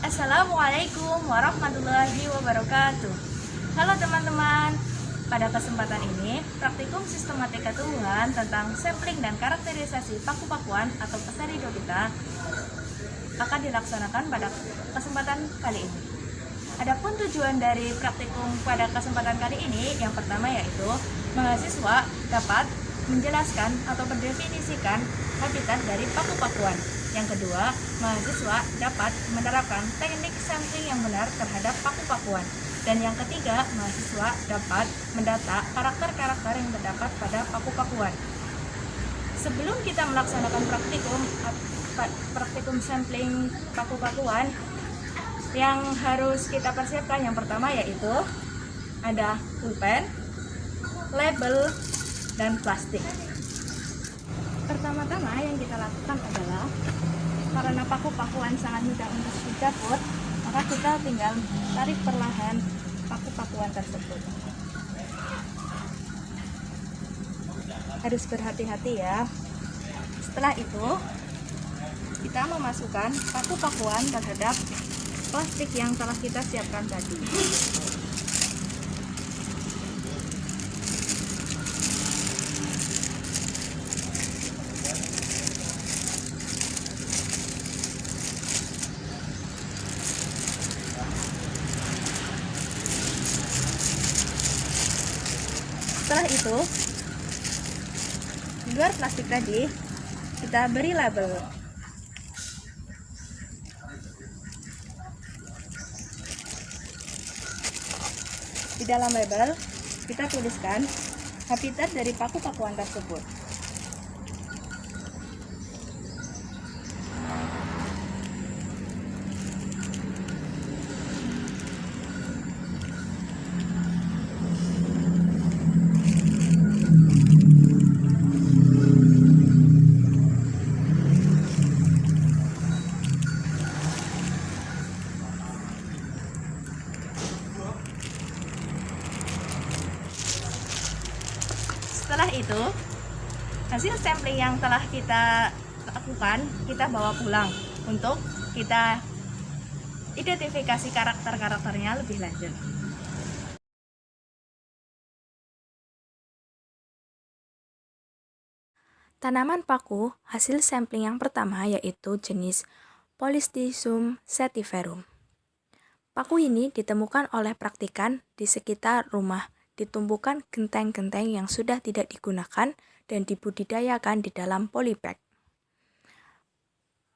Assalamualaikum warahmatullahi wabarakatuh. Halo teman-teman, pada kesempatan ini praktikum sistematika tumbuhan tentang sampling dan karakterisasi paku-pakuan atau Pestaridophita akan dilaksanakan pada kesempatan kali ini. Adapun tujuan dari praktikum pada kesempatan kali ini, yang pertama yaitu mahasiswa dapat menjelaskan atau mendefinisikan habitat dari paku-pakuan. Yang kedua, mahasiswa dapat menerapkan teknik sampling yang benar terhadap paku-pakuan. Dan yang ketiga, mahasiswa dapat mendata karakter-karakter yang terdapat pada paku-pakuan. Sebelum kita melaksanakan praktikum sampling paku-pakuan, yang harus kita persiapkan yang pertama yaitu ada pulpen, label, dan plastik. Pertama-tama yang kita lakukan adalah karena paku-pakuan sangat mudah untuk dicabut, maka kita tinggal tarik perlahan paku-pakuan tersebut. Harus berhati-hati ya. Setelah itu kita memasukkan paku-pakuan terhadap plastik yang telah kita siapkan tadi. Setelah itu, di luar plastik tadi, kita beri label. Di dalam label, kita tuliskan habitat dari paku-pakuan tersebut. Setelah itu, hasil sampling yang telah kita lakukan, kita bawa pulang untuk kita identifikasi karakter-karakternya lebih lanjut. Tanaman paku hasil sampling yang pertama yaitu jenis Polystisum setiverum. Paku ini ditemukan oleh praktikan di sekitar rumah, ditumbuhkan genteng-genteng yang sudah tidak digunakan dan dibudidayakan di dalam polybag.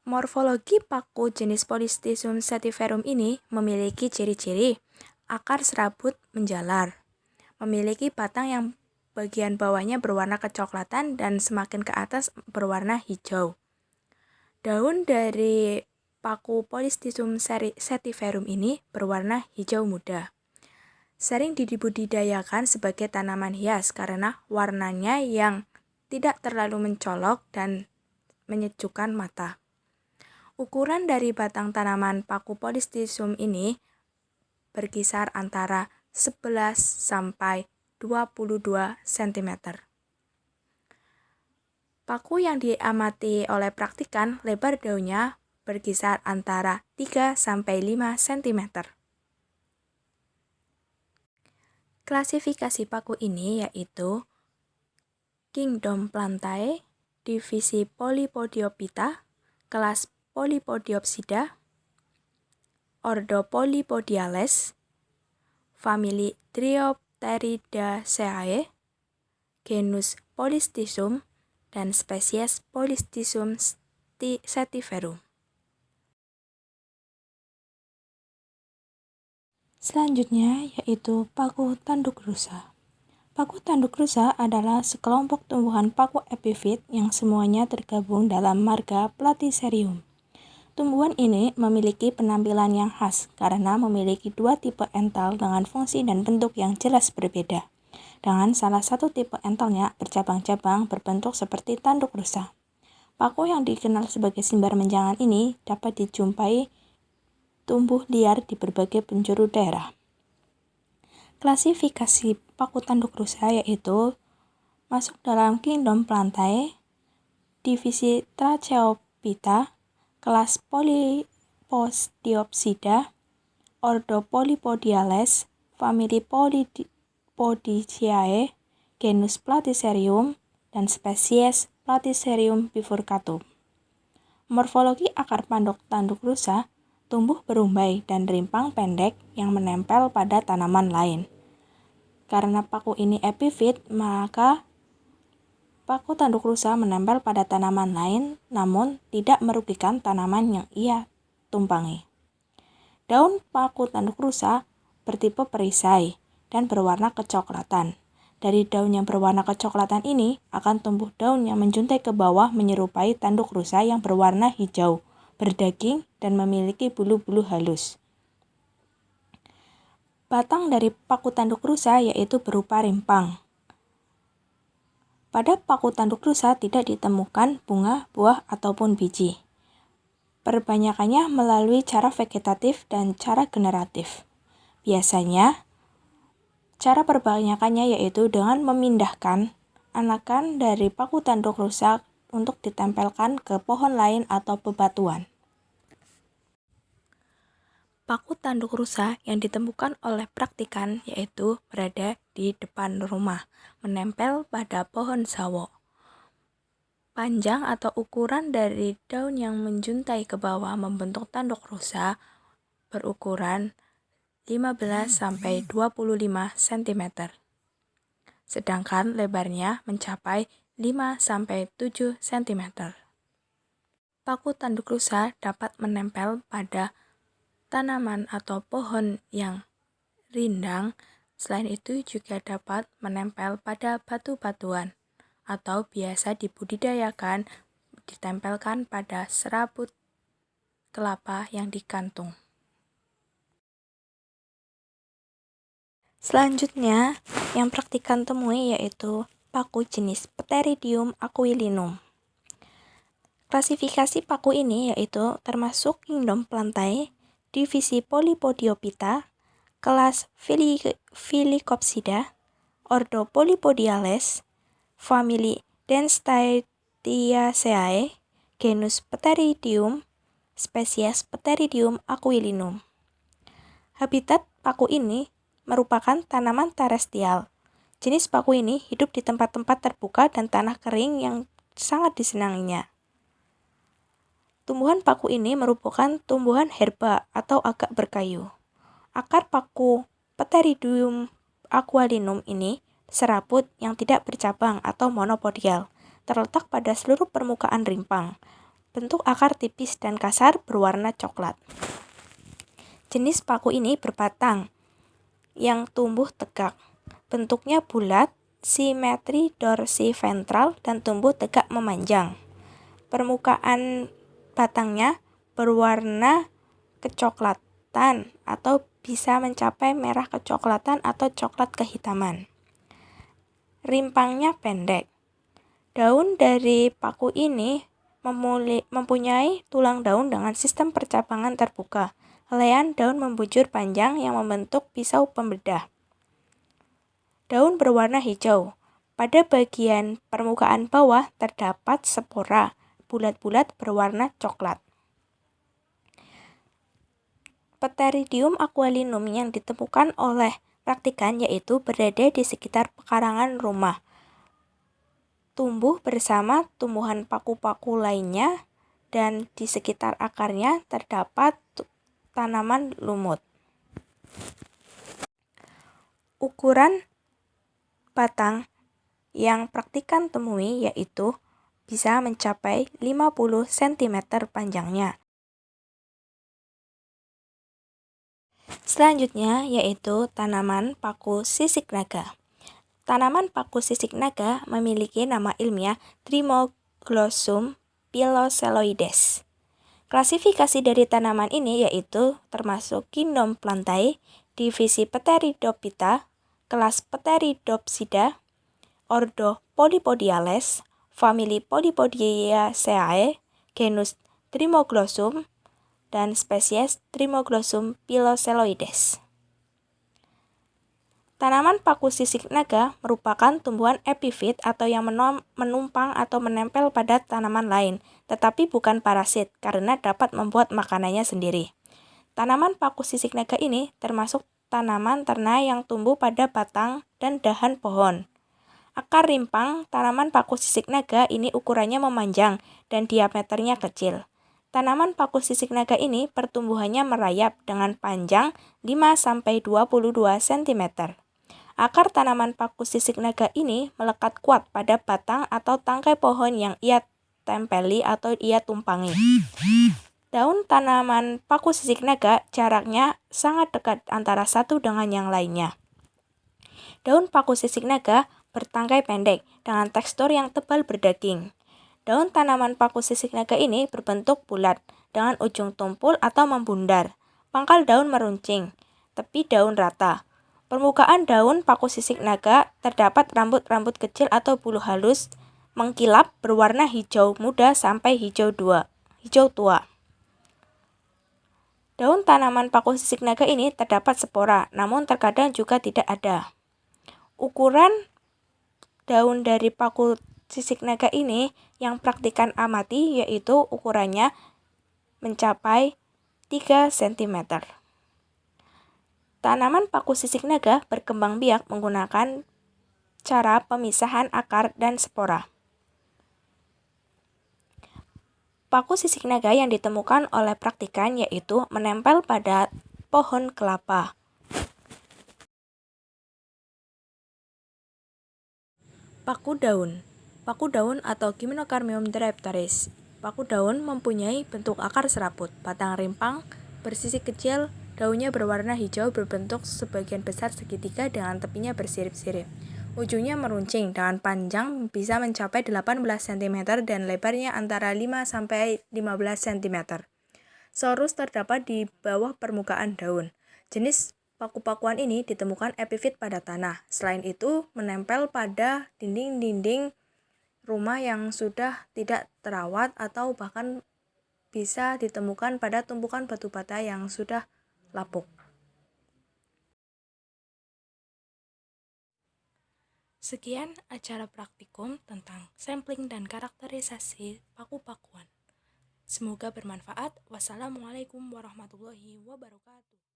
Morfologi paku jenis Polystisum setiverum ini memiliki ciri-ciri akar serabut menjalar, memiliki batang yang bagian bawahnya berwarna kecoklatan dan semakin ke atas berwarna hijau. Daun dari paku Polystisum setiverum ini berwarna hijau muda. Sering dibudidayakan sebagai tanaman hias karena warnanya yang tidak terlalu mencolok dan menyejukkan mata. Ukuran dari batang tanaman paku Polystisum ini berkisar antara 11 sampai 22 cm. Paku yang diamati oleh praktikan lebar daunnya berkisar antara 3 sampai 5 cm. Klasifikasi paku ini yaitu Kingdom Plantae, divisi Polypodiophyta, kelas Polypodiopsida, ordo Polypodiales, famili Triopteridaceae, genus Polystisum, dan spesies Polystisum setiverum. Selanjutnya yaitu paku tanduk rusa. Paku tanduk rusa adalah sekelompok tumbuhan paku epifit yang semuanya tergabung dalam marga Platycerium. Tumbuhan ini memiliki penampilan yang khas karena memiliki dua tipe ental dengan fungsi dan bentuk yang jelas berbeda. Dengan salah satu tipe entalnya bercabang-cabang berbentuk seperti tanduk rusa. Paku yang dikenal sebagai simbar menjangan ini dapat dijumpai tumbuh liar di berbagai penjuru daerah. Klasifikasi paku tanduk rusa yaitu masuk dalam Kingdom Plantae, divisi Tracheophyta, kelas Polypodiopsida, ordo Polypodiales, famili Polypodiaceae, genus Platycerium, dan spesies Platycerium bifurcatum. Morfologi akar tanduk rusa tumbuh berumbai dan rimpang pendek yang menempel pada tanaman lain. Karena paku ini epifit, maka paku tanduk rusa menempel pada tanaman lain, namun tidak merugikan tanaman yang ia tumpangi. Daun paku tanduk rusa bertipe perisai dan berwarna kecoklatan. Dari daun yang berwarna kecoklatan ini akan tumbuh daun yang menjuntai ke bawah menyerupai tanduk rusa yang berwarna hijau, berdaging, dan memiliki bulu-bulu halus. Batang dari paku tanduk rusa yaitu berupa rimpang. Pada paku tanduk rusa tidak ditemukan bunga, buah, ataupun biji. Perbanyakannya melalui cara vegetatif dan cara generatif. Biasanya, cara perbanyakannya yaitu dengan memindahkan anakan dari paku tanduk rusa untuk ditempelkan ke pohon lain atau bebatuan. Paku tanduk rusa yang ditemukan oleh praktikan yaitu berada di depan rumah, menempel pada pohon sawo. Panjang atau ukuran dari daun yang menjuntai ke bawah membentuk tanduk rusa berukuran 15-25 cm. Sedangkan lebarnya mencapai 5-7 cm. Paku tanduk rusa dapat menempel pada tanaman atau pohon yang rindang. Selain itu juga dapat menempel pada batu-batuan atau biasa dibudidayakan ditempelkan pada serabut kelapa yang digantung. Selanjutnya, yang praktikan temui yaitu paku jenis Pteridium aquilinum. Klasifikasi paku ini yaitu termasuk kingdom Plantae, divisi Polypodiopita, kelas Phelicopsida, ordo Polypodiales, famili Densitaceae, genus Pteridium, spesies Pteridium aquilinum. Habitat paku ini merupakan tanaman terestial. Jenis paku ini hidup di tempat-tempat terbuka dan tanah kering yang sangat disenanginya. Tumbuhan paku ini merupakan tumbuhan herba atau agak berkayu. Akar paku Pteridium aquilinum ini serabut yang tidak bercabang atau monopodial, terletak pada seluruh permukaan rimpang. Bentuk akar tipis dan kasar berwarna coklat. Jenis paku ini berbatang yang tumbuh tegak. Bentuknya bulat, simetri dorsiventral, dan tumbuh tegak memanjang. Permukaan batangnya berwarna kecoklatan atau bisa mencapai merah kecoklatan atau coklat kehitaman. Rimpangnya pendek. Daun dari paku ini mempunyai tulang daun dengan sistem percabangan terbuka. Helaian daun membujur panjang yang membentuk pisau pembedah. Daun berwarna hijau. Pada bagian permukaan bawah terdapat spora bulat-bulat berwarna coklat. Pteridium aquilinum yang ditemukan oleh praktikan yaitu berada di sekitar pekarangan rumah. Tumbuh bersama tumbuhan paku-paku lainnya dan di sekitar akarnya terdapat tanaman lumut. Ukuran batang yang praktikan temui yaitu bisa mencapai 50 cm panjangnya. Selanjutnya yaitu tanaman paku sisik naga. Tanaman paku sisik naga memiliki nama ilmiah Trimoglossum piloceloides. Klasifikasi dari tanaman ini yaitu termasuk kingdom Plantae, divisi Pteridophyta, kelas Pteridopsida, ordo Polypodiales, famili Polypodiaceae, genus Trimoglossum, dan spesies Trimoglossum piloceloides. Tanaman paku sisik naga merupakan tumbuhan epifit atau yang menumpang atau menempel pada tanaman lain, tetapi bukan parasit karena dapat membuat makanannya sendiri. Tanaman paku sisik naga ini termasuk tanaman ternak yang tumbuh pada batang dan dahan pohon. Akar rimpang tanaman paku sisik naga ini ukurannya memanjang dan diameternya kecil. Tanaman paku sisik naga ini pertumbuhannya merayap dengan panjang 5-22 cm. Akar tanaman paku sisik naga ini melekat kuat pada batang atau tangkai pohon yang ia tempeli atau ia tumpangi. Daun tanaman paku sisik naga jaraknya sangat dekat antara satu dengan yang lainnya. Daun paku sisik naga bertangkai pendek dengan tekstur yang tebal berdaging. Daun tanaman paku sisik naga ini berbentuk bulat dengan ujung tumpul atau membundar. Pangkal daun meruncing, tepi daun rata. Permukaan daun paku sisik naga terdapat rambut-rambut kecil atau bulu halus mengkilap berwarna hijau muda sampai hijau tua. Daun tanaman paku sisik naga ini terdapat spora, namun terkadang juga tidak ada. Ukuran daun dari paku sisik naga ini yang praktikan amati yaitu ukurannya mencapai 3 cm. Tanaman paku sisik naga berkembang biak menggunakan cara pemisahan akar dan spora. Paku sisik naga yang ditemukan oleh praktikan yaitu menempel pada pohon kelapa. Paku daun atau Gymnocarmium dryptaris. Paku daun mempunyai bentuk akar serabut, batang rimpang, bersisik kecil, daunnya berwarna hijau berbentuk sebagian besar segitiga dengan tepinya bersirip-sirip. Ujungnya meruncing dengan panjang bisa mencapai 18 cm dan lebarnya antara 5-15 cm. Sorus terdapat di bawah permukaan daun. Jenis paku-pakuan ini ditemukan epifit pada tanah. Selain itu, menempel pada dinding-dinding rumah yang sudah tidak terawat atau bahkan bisa ditemukan pada tumpukan batu bata yang sudah lapuk. Sekian acara praktikum tentang sampling dan karakterisasi paku-pakuan. Semoga bermanfaat. Wassalamualaikum warahmatullahi wabarakatuh.